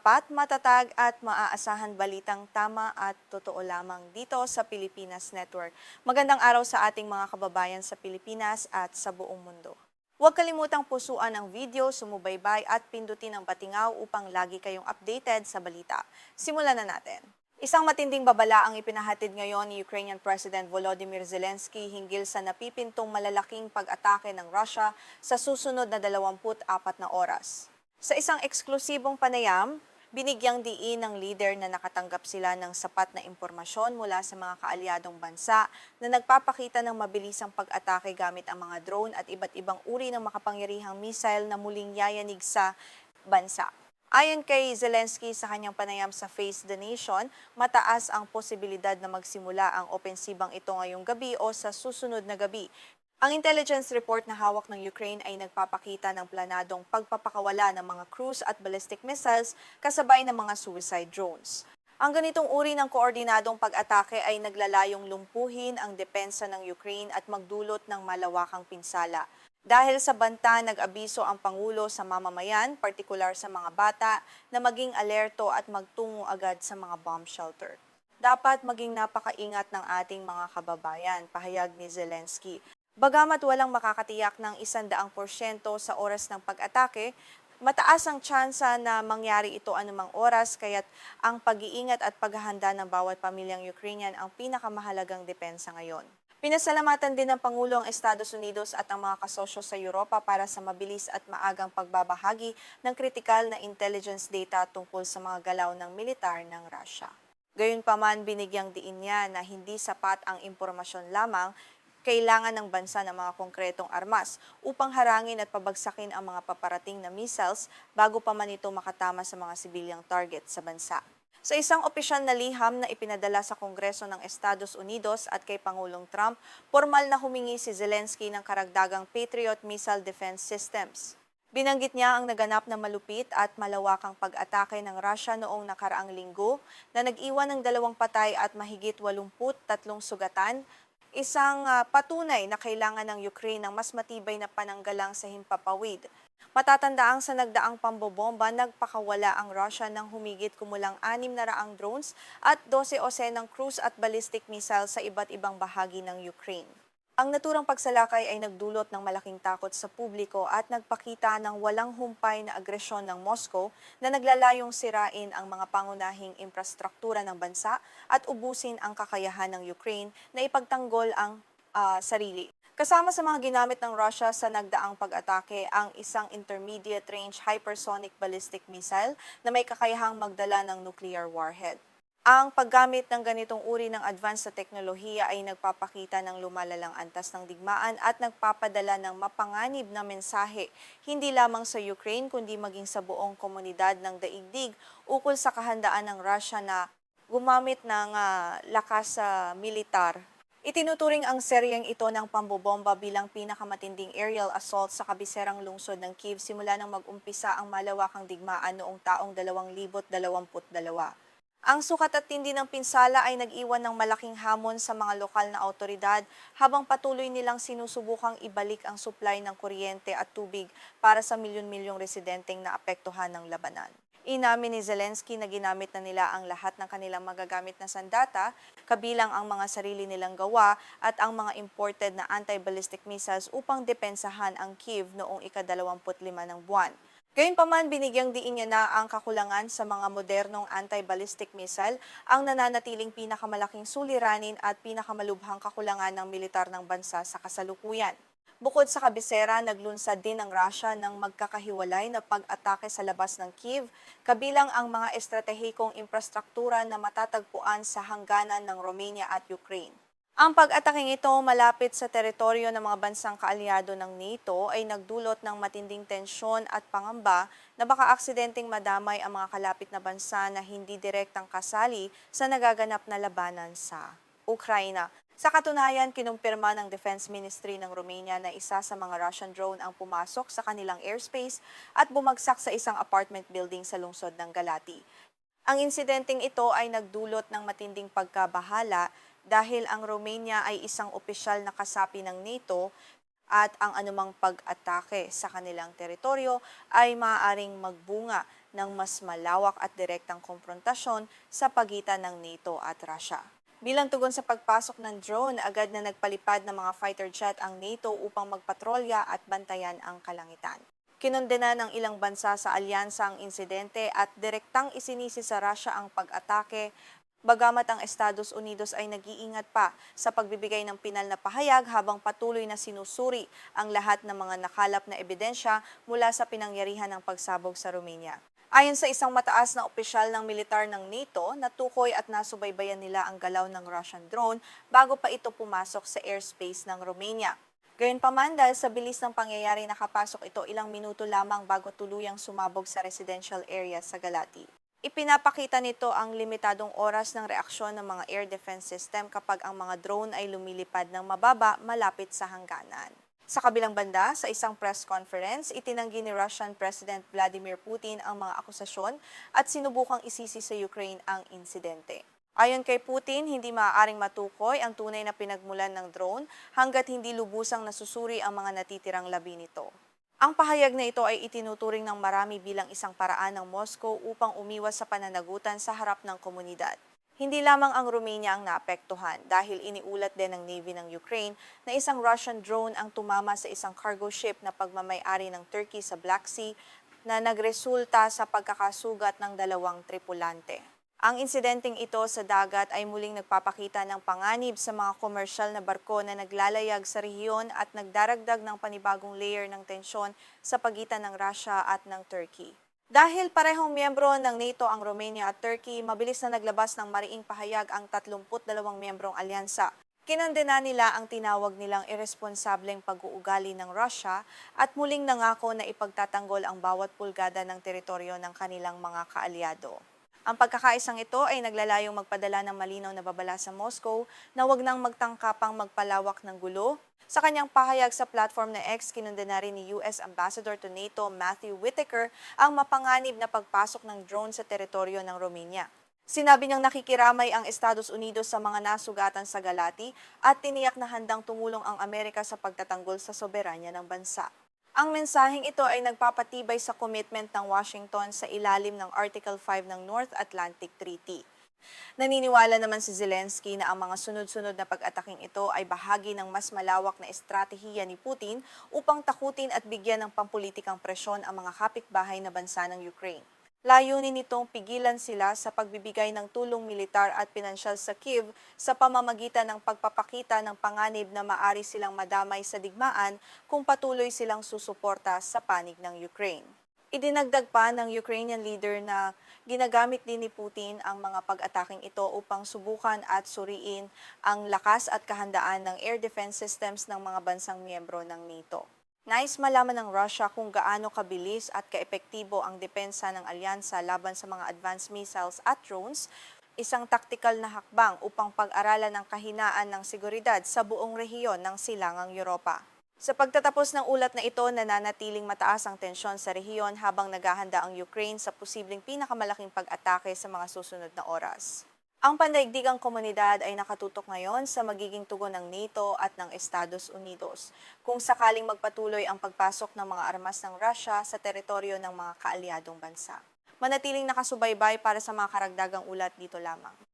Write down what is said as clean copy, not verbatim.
tapat, matatag at maaasahan balitang tama at totoo lamang dito sa Pilipinas Network. Magandang araw sa ating mga kababayan sa Pilipinas at sa buong mundo. Huwag kalimutang pusuan ang video, sumubaybay at pindutin ang patingaw upang lagi kayong updated sa balita. Simulan na natin. Isang matinding babala ang ipinahatid ngayon ni Ukrainian President Volodymyr Zelensky hinggil sa napipintong malalaking pag-atake ng Russia sa susunod na 24 na oras. Sa isang eksklusibong panayam, binigyang diin ng leader na nakatanggap sila ng sapat na impormasyon mula sa mga kaalyadong bansa na nagpapakita ng mabilisang pag-atake gamit ang mga drone at iba't ibang uri ng makapangyarihang missile na muling yayanig sa bansa. Ayon kay Zelensky sa kanyang panayam sa Face the Nation, mataas ang posibilidad na magsimula ang opensibang ito ngayong gabi o sa susunod na gabi. Ang intelligence report na hawak ng Ukraine ay nagpapakita ng planadong pagpapakawala ng mga cruise at ballistic missiles kasabay ng mga suicide drones. Ang ganitong uri ng koordinadong pag-atake ay naglalayong lumpuhin ang depensa ng Ukraine at magdulot ng malawakang pinsala. Dahil sa banta, nag-abiso ang Pangulo sa mamamayan, partikular sa mga bata, na maging alerto at magtungo agad sa mga bomb shelter. Dapat maging napakaingat ng ating mga kababayan, pahayag ni Zelensky. Bagamat walang makakatiyak ng 100% sa oras ng pag-atake, mataas ang tsansa na mangyari ito anumang oras kaya't ang pag-iingat at paghahanda ng bawat pamilyang Ukrainian ang pinakamahalagang depensa ngayon. Pinasalamatan din ng Pangulo ang Estados Unidos at ang mga kasosyo sa Europa para sa mabilis at maagang pagbabahagi ng kritikal na intelligence data tungkol sa mga galaw ng militar ng Russia. Gayunpaman, binigyang diin niya na hindi sapat ang impormasyon lamang, kailangan ng bansa ng mga konkretong armas upang harangin at pabagsakin ang mga paparating na missiles bago pa man ito makatama sa mga sibilyang target sa bansa. Sa isang opisyal na liham na ipinadala sa Kongreso ng Estados Unidos at kay Pangulong Trump, formal na humingi si Zelensky ng karagdagang Patriot missile defense systems. Binanggit niya ang naganap na malupit at malawakang pag-atake ng Russia noong nakaraang linggo na nag-iwan ng 2 patay at mahigit 83 sugatan, isang patunay na kailangan ng Ukraine ng mas matibay na pananggalang sa himpapawid. Matatandaang sa nagdaang pambobomba, nagpakawala ang Russia ng humigit kumulang 600 drones at 12 ng cruise at ballistic missile sa iba't ibang bahagi ng Ukraine. Ang naturang pagsalakay ay nagdulot ng malaking takot sa publiko at nagpakita ng walang humpay na agresyon ng Moscow na naglalayong sirain ang mga pangunahing infrastruktura ng bansa at ubusin ang kakayahan ng Ukraine na ipagtanggol ang sarili. Kasama sa mga ginamit ng Russia sa nagdaang pag-atake ang isang intermediate range hypersonic ballistic missile na may kakayahang magdala ng nuclear warhead. Ang paggamit ng ganitong uri ng advanced na teknolohiya ay nagpapakita ng lumalalang antas ng digmaan at nagpapadala ng mapanganib na mensahe hindi lamang sa Ukraine kundi maging sa buong komunidad ng daigdig ukol sa kahandaan ng Russia na gumamit ng lakas sa militar. Itinuturing ang seryeng ito ng pambobomba bilang pinakamatinding aerial assault sa kabiserang lungsod ng Kyiv simula nang mag-umpisa ang malawakang digmaan noong taong 2022. Ang sukat at tindi ng pinsala ay nag-iwan ng malaking hamon sa mga lokal na awtoridad habang patuloy nilang sinusubukang ibalik ang supply ng kuryente at tubig para sa milyon-milyong residenteng naapektuhan ng labanan. Inamin ni Zelensky na ginamit na nila ang lahat ng kanilang magagamit na sandata, kabilang ang mga sarili nilang gawa at ang mga imported na anti-ballistic missiles upang depensahan ang Kyiv noong ika-25 ng buwan. Gayunpaman, binigyang diin niya na ang kakulangan sa mga modernong anti-ballistic missile ang nananatiling pinakamalaking suliranin at pinakamalubhang kakulangan ng militar ng bansa sa kasalukuyan. Bukod sa kabisera, naglunsad din ang Russia ng magkakahiwalay na pag-atake sa labas ng Kyiv, kabilang ang mga estratehikong infrastruktura na matatagpuan sa hangganan ng Romania at Ukraine. Ang pag-ataking ito malapit sa teritoryo ng mga bansang kaalyado ng NATO ay nagdulot ng matinding tensyon at pangamba na baka aksidenteng madamay ang mga kalapit na bansa na hindi direktang kasali sa nagaganap na labanan sa Ukraina. Sa katunayan, kinumpirma ng Defense Ministry ng Romania na isa sa mga Russian drone ang pumasok sa kanilang airspace at bumagsak sa isang apartment building sa lungsod ng Galati. Ang insidenteng ito ay nagdulot ng matinding pagkabahala dahil ang Romania ay isang opisyal na kasapi ng NATO at ang anumang pag-atake sa kanilang teritoryo ay maaaring magbunga ng mas malawak at direktang komprontasyon sa pagitan ng NATO at Russia. Bilang tugon sa pagpasok ng drone, agad na nagpalipad ng mga fighter jet ang NATO upang magpatrolya at bantayan ang kalangitan. Kinondena ng ilang bansa sa alyansa ang insidente at direktang isinisi sa Russia ang pag-atake, bagamat ang Estados Unidos ay nag-iingat pa sa pagbibigay ng pinal na pahayag habang patuloy na sinusuri ang lahat ng mga nakalap na ebidensya mula sa pinangyarihan ng pagsabog sa Romania. Ayon sa isang mataas na opisyal ng militar ng NATO, natukoy at nasubaybayan nila ang galaw ng Russian drone bago pa ito pumasok sa airspace ng Romania. Gayunpaman, dahil sa bilis ng pangyayari, nakapasok ito ilang minuto lamang bago tuluyang sumabog sa residential area sa Galati. Ipinapakita nito ang limitadong oras ng reaksyon ng mga air defense system kapag ang mga drone ay lumilipad ng mababa malapit sa hangganan. Sa kabilang banda, sa isang press conference, itinanggi ni Russian President Vladimir Putin ang mga akusasyon at sinubukang isisi sa Ukraine ang insidente. Ayon kay Putin, hindi maaaring matukoy ang tunay na pinagmulan ng drone hanggat hindi lubusang nasusuri ang mga natitirang labi nito. Ang pahayag na ito ay itinuturing ng marami bilang isang paraan ng Moscow upang umiwas sa pananagutan sa harap ng komunidad. Hindi lamang ang Romania ang naapektuhan dahil iniulat din ng Navy ng Ukraine na isang Russian drone ang tumama sa isang cargo ship na pagmamay-ari ng Turkey sa Black Sea na nagresulta sa pagkakasugat ng 2 tripulante. Ang insidenteng ito sa dagat ay muling nagpapakita ng panganib sa mga komersyal na barko na naglalayag sa rehiyon at nagdaragdag ng panibagong layer ng tensyon sa pagitan ng Russia at ng Turkey. Dahil parehong miyembro ng NATO ang Romania at Turkey, mabilis na naglabas ng mariing pahayag ang 32 miyembrong alyansa. Kinondena nila ang tinawag nilang irresponsableng pag-uugali ng Russia at muling nangako na ipagtatanggol ang bawat pulgada ng teritoryo ng kanilang mga kaalyado. Ang pagkakaisang ito ay naglalayong magpadala ng malinaw na babala sa Moscow na wag nang magtangkapang magpalawak ng gulo. Sa kanyang pahayag sa platform na X, kinondena rin ni US Ambassador to NATO Matthew Whitaker ang mapanganib na pagpasok ng drone sa teritoryo ng Romania. Sinabi niyang nakikiramay ang Estados Unidos sa mga nasugatan sa Galati at tiniyak na handang tumulong ang Amerika sa pagtatanggol sa soberanya ng bansa. Ang mensaheng ito ay nagpapatibay sa commitment ng Washington sa ilalim ng Article 5 ng North Atlantic Treaty. Naniniwala naman si Zelensky na ang mga sunod-sunod na pag-ataking ito ay bahagi ng mas malawak na estratehiya ni Putin upang takutin at bigyan ng pampulitikang presyon ang mga kapitbahay na bansa ng Ukraine. Layunin nitong pigilan sila sa pagbibigay ng tulong militar at pinansyal sa Kyiv sa pamamagitan ng pagpapakita ng panganib na maari silang madamay sa digmaan kung patuloy silang susuporta sa panig ng Ukraine. Idinagdag pa ng Ukrainian leader na ginagamit din ni Putin ang mga pag-ataking ito upang subukan at suriin ang lakas at kahandaan ng air defense systems ng mga bansang miyembro ng NATO. Nais malaman ng Russia kung gaano kabilis at kaepektibo ang depensa ng alyansa laban sa mga advanced missiles at drones, isang taktikal na hakbang upang pag-aralan ang kahinaan ng seguridad sa buong rehiyon ng Silangang Europa. Sa pagtatapos ng ulat na ito, nananatiling mataas ang tensyon sa rehiyon habang naghahanda ang Ukraine sa posibleng pinakamalaking pag-atake sa mga susunod na oras. Ang pandaigdigang komunidad ay nakatutok ngayon sa magiging tugon ng NATO at ng Estados Unidos kung sakaling magpatuloy ang pagpasok ng mga armas ng Russia sa teritoryo ng mga kaalyadong bansa. Manatiling nakasubaybay para sa mga karagdagang ulat dito lamang.